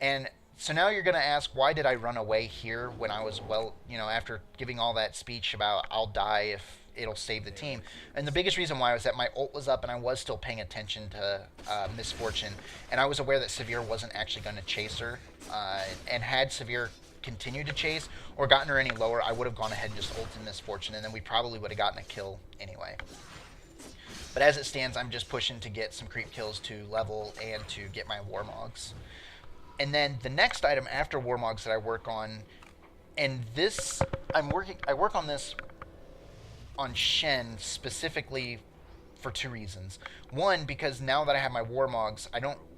And so now you're going to ask, why did I run away here when I was, after giving all that speech about I'll die if it'll save the team? And the biggest reason why was that my ult was up and I was still paying attention to Misfortune. And I was aware that Severe wasn't actually going to chase her. And had Severe continued to chase or gotten her any lower, I would have gone ahead and just ulted Misfortune, and then we probably would have gotten a kill anyway. But as it stands, I'm just pushing to get some creep kills to level and to get my Warmogs. And then the next item after Warmogs that I work on, and this I work on this on Shen specifically for two reasons. One, because now that I have my Warmogs,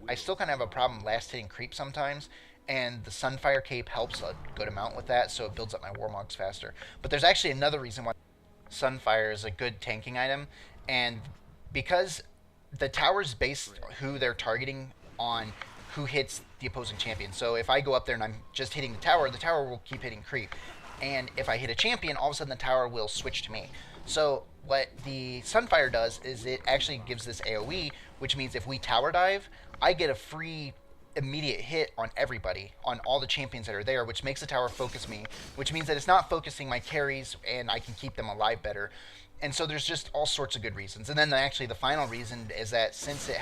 I still kind of have a problem last hitting creep sometimes, and the Sunfire Cape helps a good amount with that, so it builds up my Warmogs faster. But there's actually another reason why Sunfire is a good tanking item, and because the towers base who they're targeting on who hits the opposing champion. So if I go up there and I'm just hitting the tower will keep hitting creep. And if I hit a champion, all of a sudden the tower will switch to me. So what the Sunfire does is it actually gives this AoE, which means if we tower dive, I get a free immediate hit on everybody, on all the champions that are there, which makes the tower focus me, which means that it's not focusing my carries and I can keep them alive better. And so there's just all sorts of good reasons. And then actually the final reason is that since it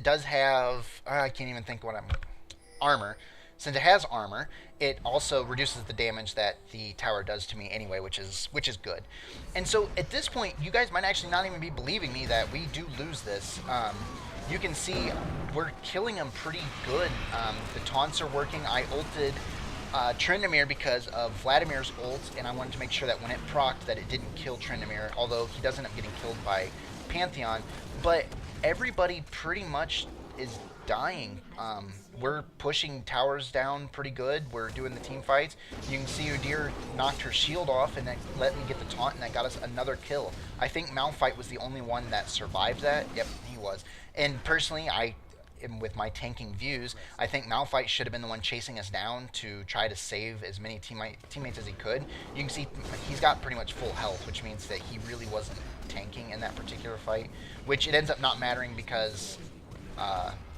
does have, I can't even think what armor. Since it has armor, it also reduces the damage that the tower does to me anyway, which is good. And so at this point, you guys might actually not even be believing me that we do lose this. You can see we're killing them pretty good. The taunts are working. I ulted Tryndamere because of Vladimir's ult, and I wanted to make sure that when it procced that it didn't kill Tryndamere, although he does end up getting killed by Pantheon. But everybody pretty much is dying. We're pushing towers down pretty good. We're doing the team fights. You can see Udyr knocked her shield off and then let me get the taunt, and that got us another kill. I think Malphite was the only one that survived that. Yep, he was. And personally, with my tanking views, I think Malphite should have been the one chasing us down to try to save as many teammates as he could. You can see he's got pretty much full health, which means that he really wasn't tanking in that particular fight, which it ends up not mattering because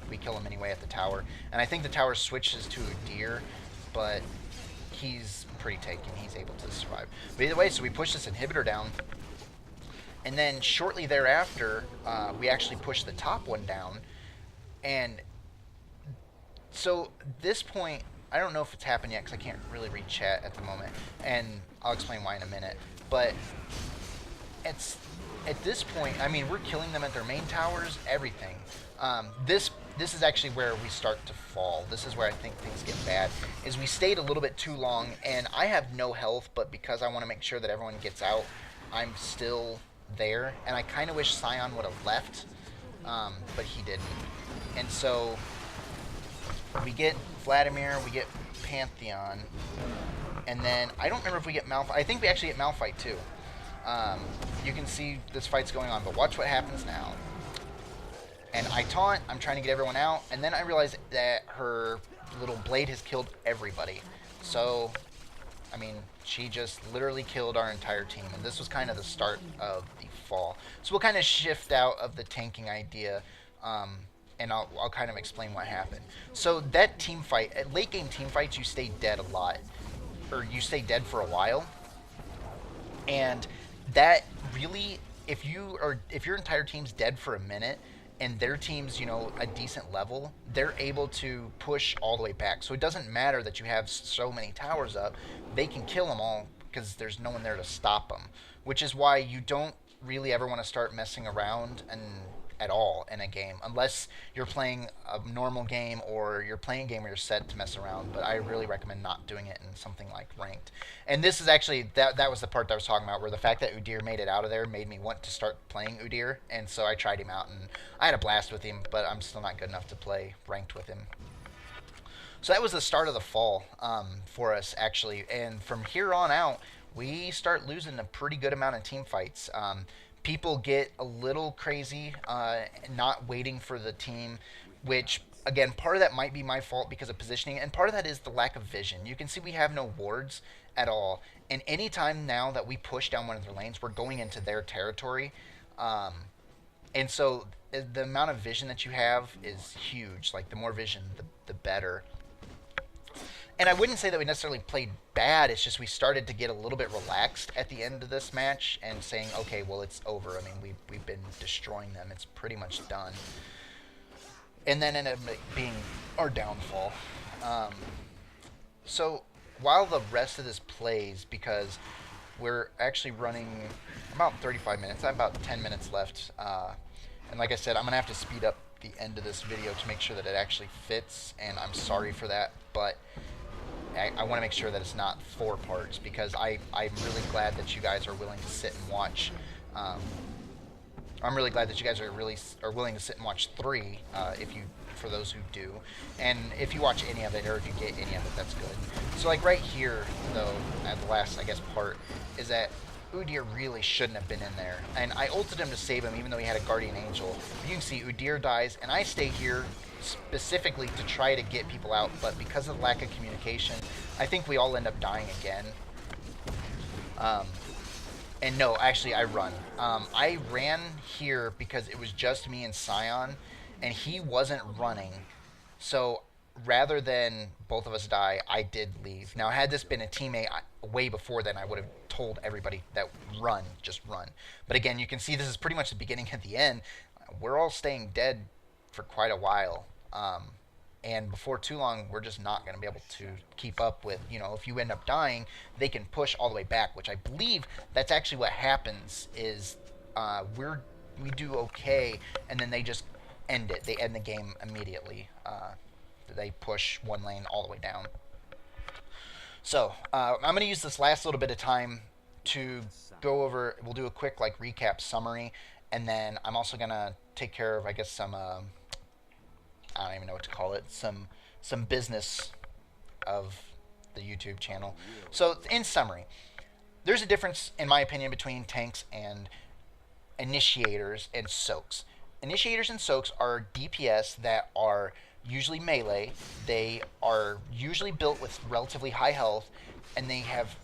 we kill him anyway at the tower. And I think the tower switches to Udyr, but he's pretty taken. He's able to survive. But either way, so we push this inhibitor down, and then shortly thereafter, we actually push the top one down. And so this point, I don't know if it's happened yet because I can't really read chat at the moment, and I'll explain why in a minute. But it's at this point, I mean, we're killing them at their main towers, everything. This is actually where we start to fall. This is where I think things get bad, is we stayed a little bit too long, and I have no health, but because I want to make sure that everyone gets out, I'm still there. And I kind of wish Sion would have left, but he didn't. And so we get Vladimir, we get Pantheon, and then I don't remember if we get Malphite. I think we actually get Malphite too. You can see this fight's going on, but watch what happens now. And I taunt, I'm trying to get everyone out, and then I realize that her little blade has killed everybody. So, I mean, she just literally killed our entire team, and this was kind of the start of the fall. So we'll kind of shift out of the tanking idea, and I'll kind of explain what happened. So that team fight, at late game team fights, you stay dead a lot, or you stay dead for a while, and that really, if your entire team's dead for a minute, and their team's, a decent level, they're able to push all the way back. So it doesn't matter that you have so many towers up. They can kill them all because there's no one there to stop them, which is why you don't really ever want to start messing around at all in a game, unless you're playing a normal game or you're playing a game where you're set to mess around. But I really recommend not doing it in something like ranked. And this is actually, that was the part that I was talking about, where the fact that Udyr made it out of there made me want to start playing Udyr, and so I tried him out, and I had a blast with him, but I'm still not good enough to play ranked with him. So that was the start of the fall for us, actually, and from here on out, we start losing a pretty good amount of team fights. People get a little crazy, not waiting for the team, which, again, part of that might be my fault because of positioning, and part of that is the lack of vision. You can see we have no wards at all, and anytime now that we push down one of their lanes, we're going into their territory, and so the amount of vision that you have is huge. Like the more vision, the better. And I wouldn't say that we necessarily played bad. It's just we started to get a little bit relaxed at the end of this match and saying, okay, well, it's over. I mean, we've been destroying them. It's pretty much done. And then ended up being our downfall. Um, so while the rest of this plays, because we're actually running about 35 minutes, I have about 10 minutes left. And like I said, I'm going to have to speed up the end of this video to make sure that it actually fits, and I'm sorry for that, but I want to make sure that it's not 4 parts, because I'm really glad that you guys are willing to sit and watch. I'm really glad that you guys are willing to sit and watch 3, for those who do, and if you watch any of it or if you get any of it, that's good. So like right here, though, at the last, I guess, part, is that Udyr really shouldn't have been in there, and I ulted him to save him even though he had a Guardian Angel. You can see Udyr dies, and I stay here specifically to try to get people out, but because of lack of communication, I think we all end up dying again. And no, actually, I run. I ran here because it was just me and Scion, and he wasn't running. So rather than both of us die, I did leave. Now, had this been a teammate way before then, I would have told everybody that run, just run. But again, you can see this is pretty much the beginning and the end. We're all staying dead for quite a while. And before too long, we're just not going to be able to keep up with, if you end up dying, they can push all the way back, which I believe that's actually what happens is we do okay, and then they just end it. They end the game immediately. They push one lane all the way down. So I'm going to use this last little bit of time to go over, we'll do a quick recap summary, and then I'm also going to take care of, I guess, some... I don't even know what to call it, some business of the YouTube channel. So, in summary, there's a difference, in my opinion, between tanks and initiators and soaks. Initiators and soaks are DPS that are usually melee. They are usually built with relatively high health, and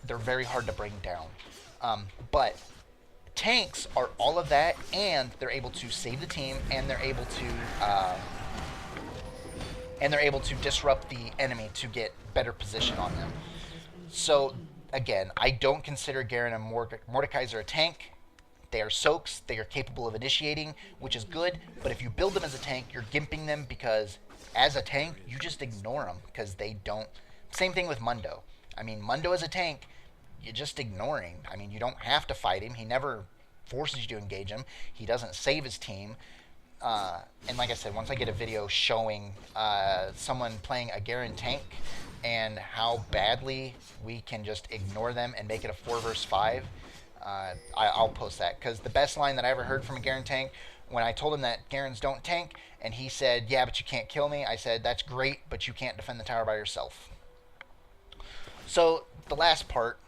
they're very hard to bring down. But tanks are all of that, and they're able to save the team, and they're able to disrupt the enemy to get better position on them. So, again, I don't consider Garen and Mordekaiser a tank. They are soaks. They are capable of initiating, which is good. But if you build them as a tank, you're gimping them, because as a tank, you just ignore them because they don't... Same thing with Mundo. I mean, Mundo as a tank, you're just ignoring. I mean, you don't have to fight him. He never forces you to engage him. He doesn't save his team. And like I said, once I get a video showing someone playing a Garen tank and how badly we can just ignore them and make it a 4 versus 5, I'll post that. Because the best line that I ever heard from a Garen tank, when I told him that Garens don't tank, and he said, yeah, but you can't kill me, I said, that's great, but you can't defend the tower by yourself. So, the last part,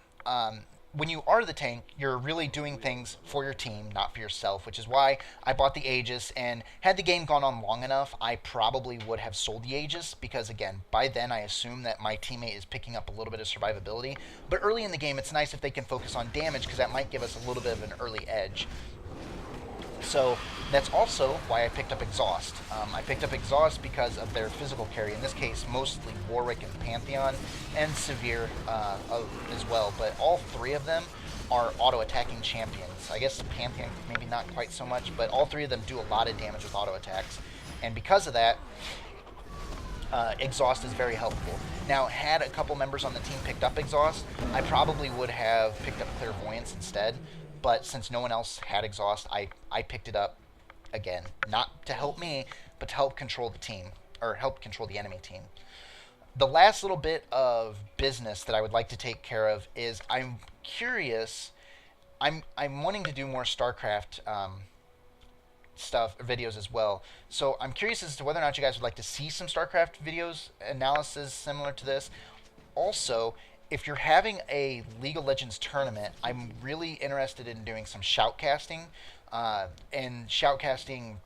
when you are the tank, you're really doing things for your team, not for yourself, which is why I bought the Aegis, and had the game gone on long enough, I probably would have sold the Aegis, because again, by then I assume that my teammate is picking up a little bit of survivability, but early in the game it's nice if they can focus on damage, because that might give us a little bit of an early edge. So that's also why I picked up Exhaust. I picked up Exhaust because of their physical carry, in this case mostly Warwick and Pantheon, and Severe as well, but all 3 of them are auto-attacking champions. I guess Pantheon maybe not quite so much, but all 3 of them do a lot of damage with auto-attacks, and because of that, Exhaust is very helpful. Now, had a couple members on the team picked up Exhaust, I probably would have picked up Clairvoyance instead, but since no one else had Exhaust, I picked it up, again, not to help me, but to help control the team, or help control the enemy team. The last little bit of business that I would like to take care of is I'm curious, I'm wanting to do more StarCraft videos as well. So I'm curious as to whether or not you guys would like to see some StarCraft videos, analysis similar to this. Also, if you're having a League of Legends tournament, I'm really interested in doing some shoutcasting. And shoutcasting,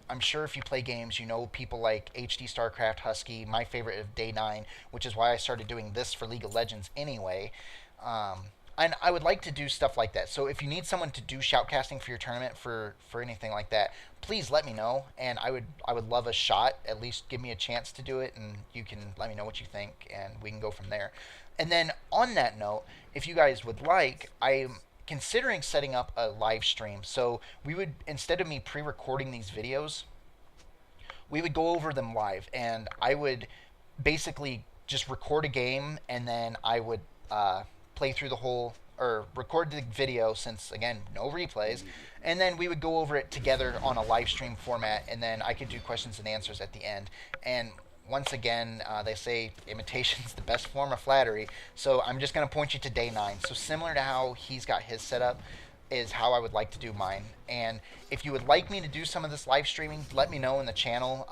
I'm sure if you play games, you know people like HD StarCraft, Husky, my favorite of Day 9, which is why I started doing this for League of Legends anyway. and I would like to do stuff like that. So if you need someone to do shoutcasting for your tournament for anything like that, please let me know, and I would love a shot. At least give me a chance to do it, and you can let me know what you think, and we can go from there. And then on that note, if you guys would like, I'm considering setting up a live stream. So we would, instead of me pre-recording these videos, we would go over them live, and I would basically just record a game, and then I would play through the whole, or record the video, since again no replays, and then we would go over it together on a live stream format, and then I could do questions and answers at the end. And once again, they say imitation is the best form of flattery. So I'm just going to point you to day 9. So similar to how he's got his set up, is how I would like to do mine. And if you would like me to do some of this live streaming, let me know in the channel.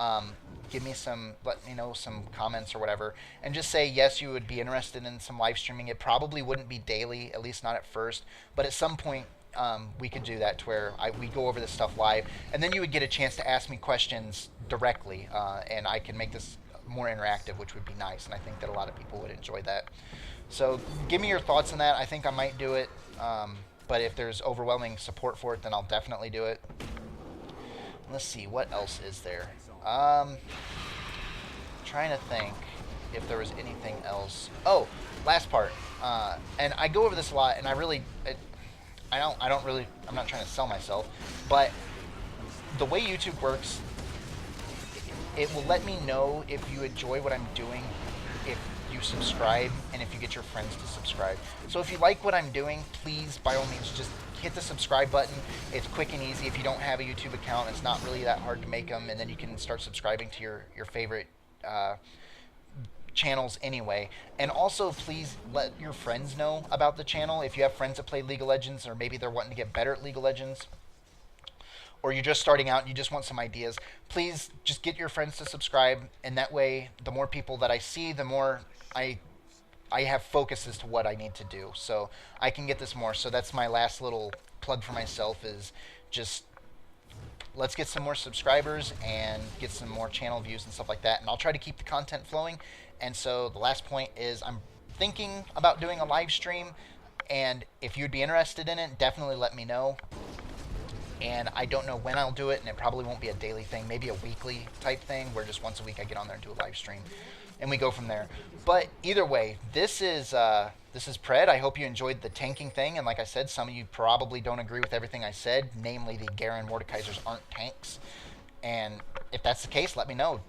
Let me know some comments or whatever, and just say yes, you would be interested in some live streaming. It probably wouldn't be daily, at least not at first, but at some point we could do that to where we go over this stuff live, and then you would get a chance to ask me questions directly, and I can make this more interactive, which would be nice, and I think that a lot of people would enjoy that. So give me your thoughts on that. I think I might do it. But if there's overwhelming support for it, then I'll definitely do it. Let's see, what else is there? Trying to think if there was anything else. Oh, last part. And I go over this a lot, and I'm not trying to sell myself, but the way YouTube works, it will let me know if you enjoy what I'm doing, if you subscribe, and if you get your friends to subscribe. So if you like what I'm doing, please, by all means, just hit the subscribe button. It's quick and easy. If you don't have a YouTube account, it's not really that hard to make them, and then you can start subscribing to your favorite channels anyway. And also, please let your friends know about the channel. If you have friends that play League of Legends, or maybe they're wanting to get better at League of Legends, or you're just starting out and you just want some ideas, please just get your friends to subscribe, and that way the more people that I see, the more I have focus as to what I need to do, so I can get this more. So that's my last little plug for myself, is just let's get some more subscribers and get some more channel views and stuff like that, and I'll try to keep the content flowing. And so the last point is I'm thinking about doing a live stream, and if you'd be interested in it, definitely let me know. And I don't know when I'll do it, and it probably won't be a daily thing, maybe a weekly type thing, where just once a week I get on there and do a live stream, and we go from there. But either way, this is Pred. I hope you enjoyed the tanking thing, and like I said, some of you probably don't agree with everything I said, namely the Garen Mordekaisers aren't tanks. And if that's the case, let me know.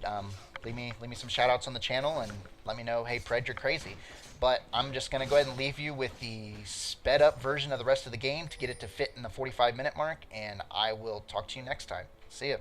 Leave me some shout outs on the channel, and let me know, hey Pred, you're crazy. But I'm just going to go ahead and leave you with the sped up version of the rest of the game to get it to fit in the 45-minute mark, and I will talk to you next time. See ya.